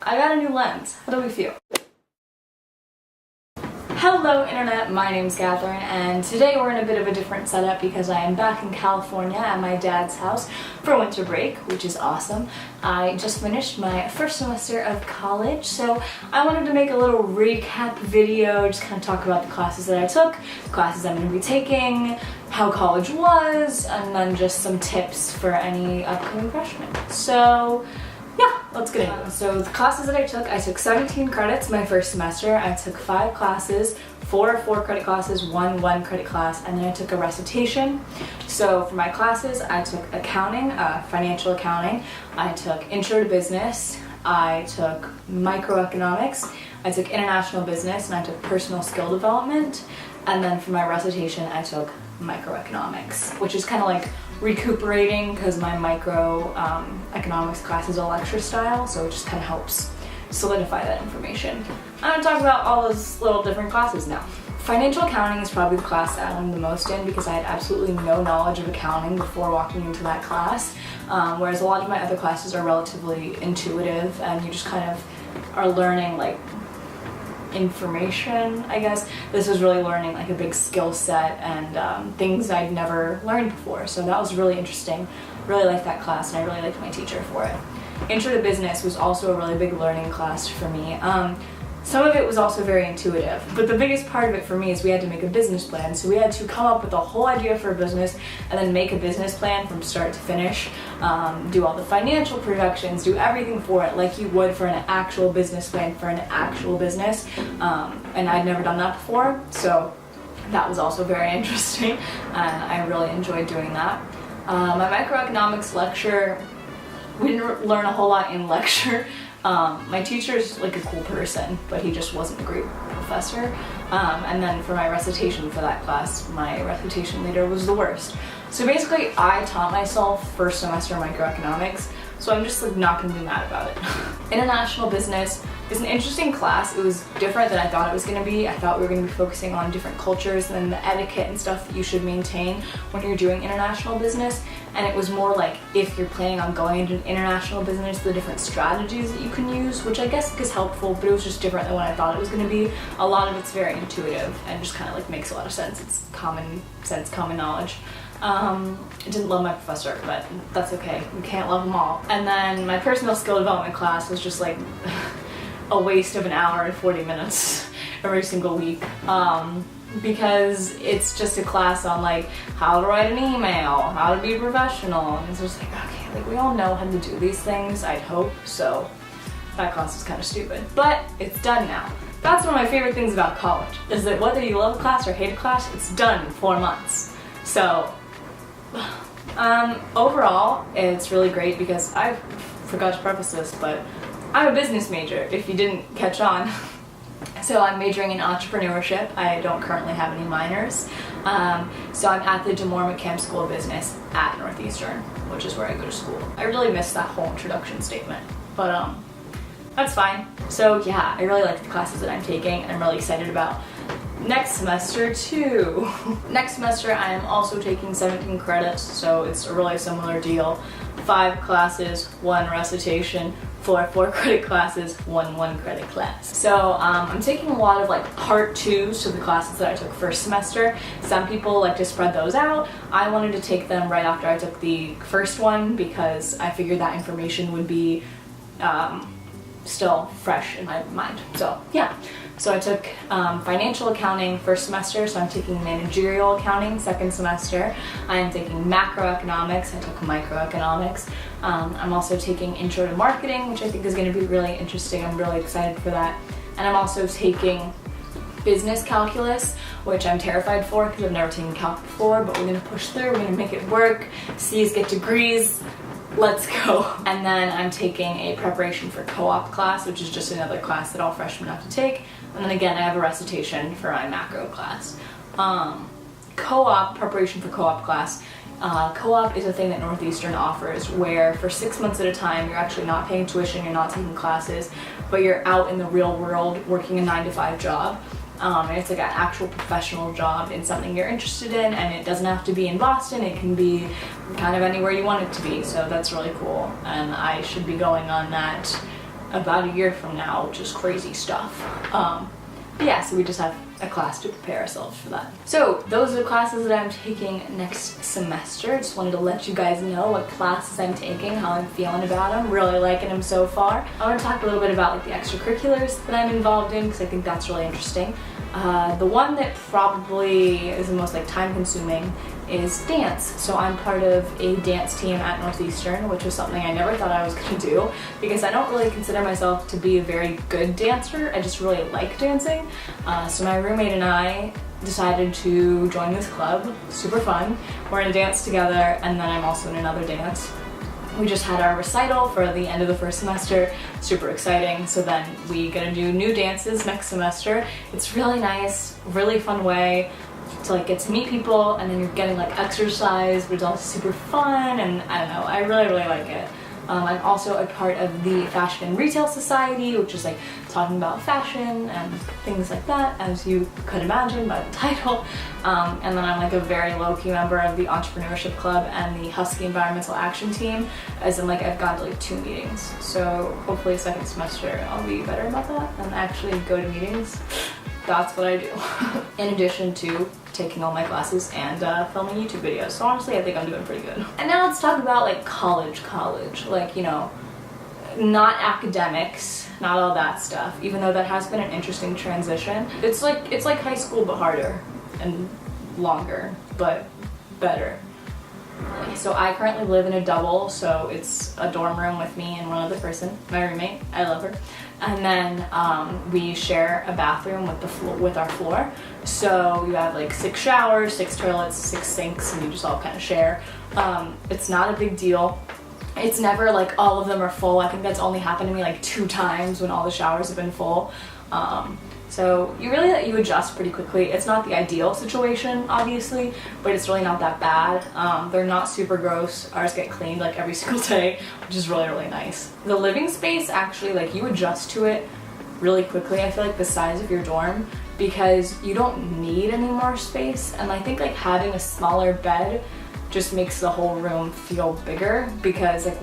I got a new lens. How do we feel? Hello Internet, my name's Catherine, and today we're in a bit of a different setup because I am back in California at my dad's house for winter break, which is awesome. I just finished my first semester of college, so I wanted to make a little recap video, just kind of talk about the classes that I took, the classes I'm going to be taking, how college was, and then just some tips for any upcoming freshmen. So yeah, let's get into it. So the classes that I took 17 credits my first semester. I took 5 classes, 4 4-credit classes, 1 1-credit class, and then I took a recitation. So for my classes, I took accounting, financial accounting, I took intro to business, I took microeconomics, I took international business, and I took personal skill development. And then for my recitation, I took microeconomics, which is kind of like recuperating because my microeconomics class is a lecture style, so it just kind of helps solidify that information. I'm going to talk about all those little different classes now. Financial accounting is probably the class that I learned the most in because I had absolutely no knowledge of accounting before walking into that class, whereas a lot of my other classes are relatively intuitive and you just kind of are learning like information, I guess. This was really learning like a big skill set and things I'd never learned before, so that was really interesting. Really liked that class and I really liked my teacher for it. Intro to business was also a really big learning class for me. Some of it was also very intuitive, but the biggest part of it for me is we had to make a business plan. So we had to come up with a whole idea for a business and then make a business plan from start to finish, do all the financial projections, do everything for it like you would for an actual business plan for an actual business. And I'd never done that before, so that was also very interesting and I really enjoyed doing that. My microeconomics lecture, we didn't learn a whole lot in lecture. My teacher's like a cool person, but he just wasn't a great professor. And then for my recitation for that class, my recitation leader was the worst. So basically, I taught myself first semester microeconomics, so I'm just like not gonna be mad about it. International business is an interesting class. It was different than I thought it was gonna be. I thought we were gonna be focusing on different cultures and the etiquette and stuff that you should maintain when you're doing international business. And it was more like if you're planning on going into an international business, the different strategies that you can use, which I guess is helpful, but it was just different than what I thought it was gonna be. A lot of it's very intuitive and just kind of like makes a lot of sense. It's common sense, common knowledge. I didn't love my professor, but that's okay. We can't love them all. And then my personal skill development class was just like a waste of an hour and 40 minutes every single week. Because it's just a class on like how to write an email, how to be professional, and it's just like, okay, like we all know how to do these things, I'd hope, so that class is kind of stupid. But it's done now. That's one of my favorite things about college, is that whether you love a class or hate a class, it's done in 4 months. So overall, it's really great because I forgot to preface this, but I'm a business major, if you didn't catch on. So I'm majoring in entrepreneurship. I don't currently have any minors. So I'm at the DeMoore McCamp School of Business at Northeastern, which is where I go to school. I really missed that whole introduction statement, but that's fine. So yeah, I really like the classes that I'm taking and I'm really excited about next semester too. Next semester I am also taking 17 credits, so it's a really similar deal. 5 classes, 1 recitation, 4 4-credit classes, 1 1-credit class. So I'm taking a lot of like part 2s to the classes that I took first semester. Some people like to spread those out. I wanted to take them right after I took the first one because I figured that information would be still fresh in my mind. So yeah. So I took financial accounting first semester, so I'm taking managerial accounting second semester. I'm taking macroeconomics, I took microeconomics. I'm also taking intro to marketing, which I think is going to be really interesting. I'm really excited for that. And I'm also taking business calculus, which I'm terrified for because I've never taken calc before, but we're going to push through, we're going to make it work. C's get degrees. Let's go. And then I'm taking a preparation for co-op class, which is just another class that all freshmen have to take. And then again, I have a recitation for my macro class. Co-op, preparation for co-op class. Co-op is a thing that Northeastern offers where for 6 months at a time, you're actually not paying tuition, you're not taking classes, but you're out in the real world working a 9-to-5 job. And it's like an actual professional job in something you're interested in, and it doesn't have to be in Boston, it can be kind of anywhere you want it to be, so that's really cool. And I should be going on that about a year from now, which is crazy stuff. But yeah, so we just have a class to prepare ourselves for that. So those are the classes that I'm taking next semester. Just wanted to let you guys know what classes I'm taking, how I'm feeling about them. Really liking them so far. I want to talk a little bit about like the extracurriculars that I'm involved in, because I think that's really interesting. The one that probably is the most like time consuming is dance. So I'm part of a dance team at Northeastern, which was something I never thought I was going to do, because I don't really consider myself to be a very good dancer. I just really like dancing. So my roommate and I decided to join this club. Super fun. We're in a dance together, and then I'm also in another dance. We just had our recital for the end of the first semester. Super exciting. So then we get to do new dances next semester. It's really nice, really fun way to like get to meet people, and then you're getting like exercise, but it's all super fun, and I don't know, I really like it. I'm also a part of the Fashion and Retail Society, which is like talking about fashion and things like that, as you could imagine by the title. And then I'm like a very low-key member of the Entrepreneurship Club and the Husky Environmental Action Team, as in like I've gone to like 2 meetings. So hopefully second semester I'll be better about that and actually go to meetings. That's what I do. In addition to taking all my classes and filming YouTube videos. So honestly, I think I'm doing pretty good. And now let's talk about like college. Like, you know, not academics, not all that stuff, even though that has been an interesting transition. It's like high school, but harder and longer, but better. So I currently live in a double, so it's a dorm room with me and one other person, my roommate. I love her. And then we share a bathroom with our floor. So you have like 6 showers, 6 toilets, 6 sinks, and you just all kind of share. It's not a big deal. It's never like all of them are full. I think that's only happened to me like 2 times when all the showers have been full. So you adjust pretty quickly. It's not the ideal situation, obviously, but it's really not that bad. They're not super gross. Ours get cleaned like every single day, which is really nice. The living space, actually, like you adjust to it really quickly. I feel like the size of your dorm, because you don't need any more space. And I think like having a smaller bed just makes the whole room feel bigger, because like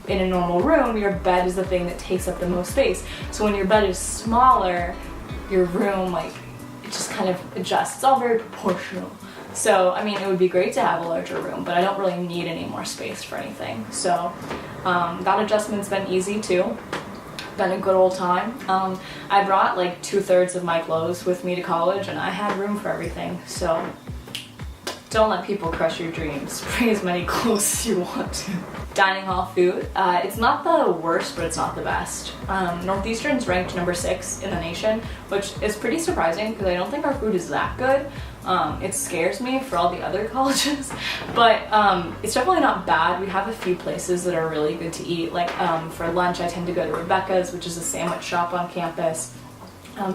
in a normal room, your bed is the thing that takes up the most space. So when your bed is smaller, your room, like, it just kind of adjusts. It's all very proportional. So, I mean, it would be great to have a larger room, but I don't really need any more space for anything. So, that adjustment's been easy too. Been a good old time. I brought like 2/3 of my clothes with me to college, and I had room for everything. So, don't let people crush your dreams. Bring as many clothes as you want to. Dining hall food. It's not the worst, but it's not the best. Northeastern's ranked number 6 in the nation, which is pretty surprising because I don't think our food is that good. It scares me for all the other colleges, but it's definitely not bad. We have a few places that are really good to eat. Like for lunch, I tend to go to Rebecca's, which is a sandwich shop on campus.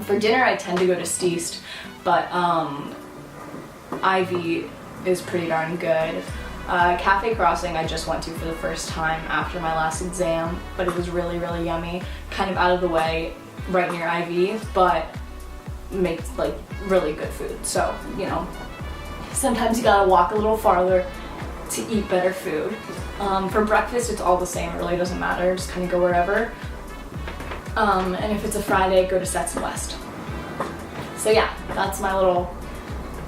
For dinner, I tend to go to Steast, but Ivy is pretty darn good. Cafe Crossing I just went to for the first time after my last exam, but it was really yummy. Kind of out of the way, right near Ivy, but makes like really good food. So, you know, sometimes you gotta walk a little farther to eat better food. For breakfast, it's all the same. It really doesn't matter. Just kind of go wherever. And if it's a Friday, go to Sets and West. So yeah, that's my little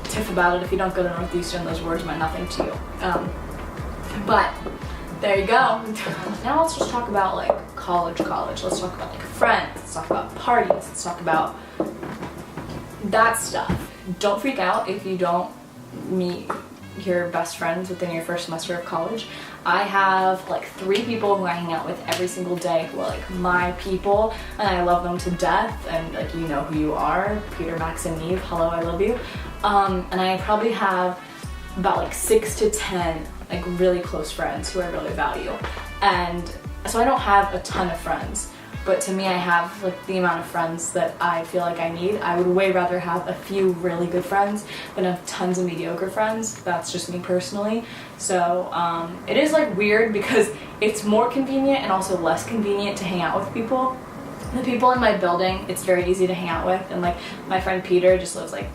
tiff about it. If you don't go to Northeastern, those words meant nothing to you. But there you go. Now let's just talk about like college. Let's talk about like friends. Let's talk about parties. Let's talk about that stuff. Don't freak out if you don't meet your best friends within your first semester of college. I have like 3 people who I hang out with every single day who are like my people, and I love them to death, and like you know who you are, Peter, Max, and Neve. Hello, I love you. And I probably have about like 6 to 10 like really close friends who I really value. And so I don't have a ton of friends, but to me I have like the amount of friends that I feel like I need. I would way rather have a few really good friends than have tons of mediocre friends. That's just me personally. So it is like weird because it's more convenient and also less convenient to hang out with people. The people in my building, it's very easy to hang out with, and like my friend Peter just lives like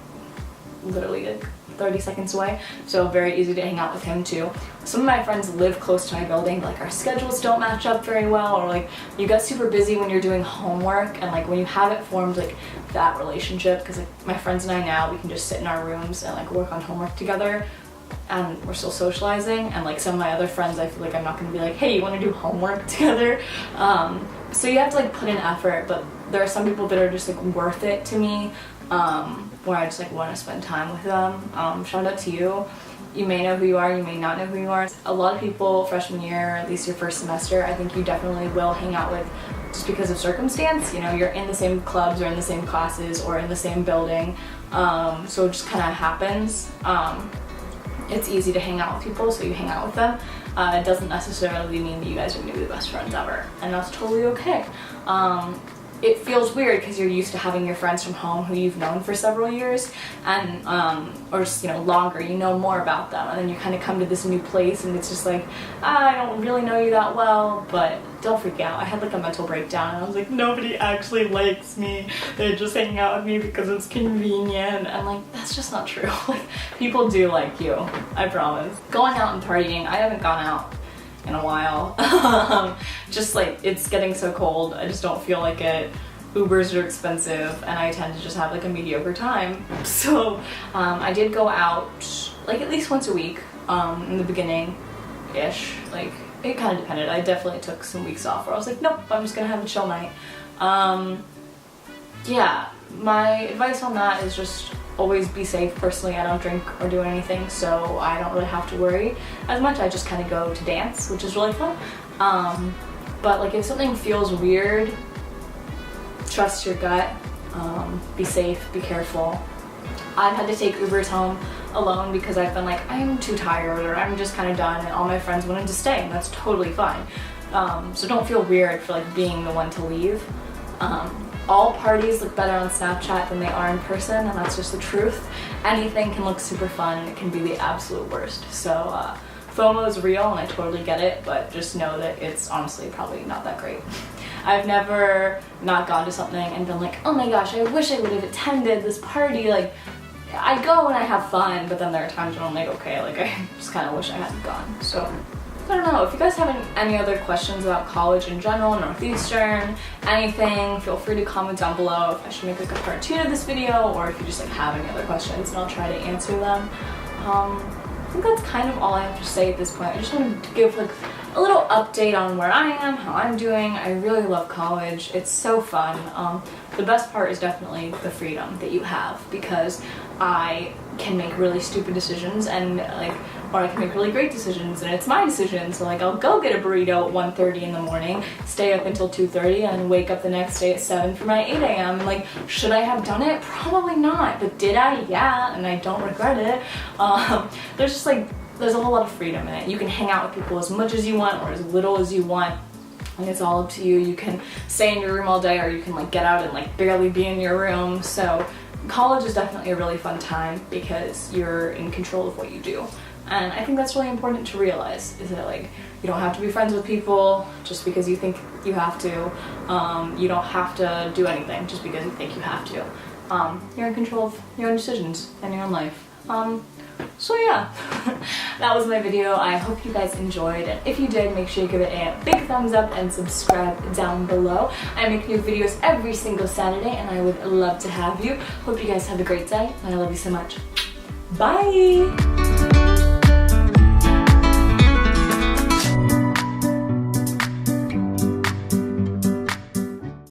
literally like 30 seconds away, so very easy to hang out with him too. Some of my friends live close to my building, but like our schedules don't match up very well, or like you get super busy when you're doing homework, and like when you haven't formed like that relationship, because like my friends and I now, we can just sit in our rooms and like work on homework together, and we're still socializing. And like some of my other friends, I feel like I'm not going to be like, hey, you want to do homework together? So you have to like put in effort, but there are some people that are just like worth it to me, where I just like want to spend time with them. Shout out to you. You may know who you are, you may not know who you are. A lot of people freshman year, at least your first semester, I think you definitely will hang out with just because of circumstance. You know, you're in the same clubs or in the same classes or in the same building, so it just kind of happens. It's easy to hang out with people, so you hang out with them. It doesn't necessarily mean that you guys are going to be the best friends ever, and that's totally okay. It feels weird because you're used to having your friends from home who you've known for several years, and or just, you know, longer, you know more about them, and then you kind of come to this new place and it's just like, I don't really know you that well. But don't freak out. I had like a mental breakdown and I was like, nobody actually likes me, they're just hanging out with me because it's convenient, and like that's just not true. Like, people do like you, I promise. Going out and partying, I haven't gone out in a while. Just like, it's getting so cold, I just don't feel like it. Ubers are expensive and I tend to just have like a mediocre time. So I did go out like at least once a week in the beginning ish. Like, it kind of depended. I definitely took some weeks off where I was like, nope, I'm just gonna have a chill night. Yeah, my advice on that is just always be safe. Personally, I don't drink or do anything, so I don't really have to worry as much. I just kind of go to dance, which is really fun. But like, if something feels weird, trust your gut. Be safe, be careful. I've had to take Ubers home alone because I've been like, I'm too tired or I'm just kind of done, and all my friends wanted to stay, and that's totally fine. So don't feel weird for like being the one to leave. All parties look better on Snapchat than they are in person, and that's just the truth. Anything can look super fun and it can be the absolute worst. So FOMO is real and I totally get it, but just know that it's honestly probably not that great. I've never not gone to something and been like, oh my gosh, I wish I would have attended this party. Like, I go and I have fun, but then there are times when I'm like, okay, like I just kind of wish I hadn't gone. So I don't know. If you guys have any other questions about college in general, Northeastern, anything, feel free to comment down below if I should make like a part 2 to this video, or if you just like have any other questions, and I'll try to answer them. I think that's kind of all I have to say at this point. I just wanted to give like a little update on where I am, how I'm doing. I really love college. It's so fun. The best part is definitely the freedom that you have, because I can make really stupid decisions, and like, or I can make really great decisions, and it's my decision. So like, I'll go get a burrito at 1:30 in the morning, stay up until 2:30, and wake up the next day at 7 for my 8 a.m. And like, should I have done it? Probably not, but did I? Yeah, and I don't regret it. There's just like, there's a whole lot of freedom in it. You can hang out with people as much as you want or as little as you want, and it's all up to you. You can stay in your room all day, or you can like get out and like barely be in your room. So college is definitely a really fun time because you're in control of what you do. And I think that's really important to realize, is that like, you don't have to be friends with people just because you think you have to. You don't have to do anything just because you think you have to. You're in control of your own decisions and your own life. So yeah, that was my video. I hope you guys enjoyed, and if you did, make sure you give it a big thumbs up and subscribe down below. I make new videos every single Saturday, and I would love to have you. Hope you guys have a great day, and I love you so much. Bye!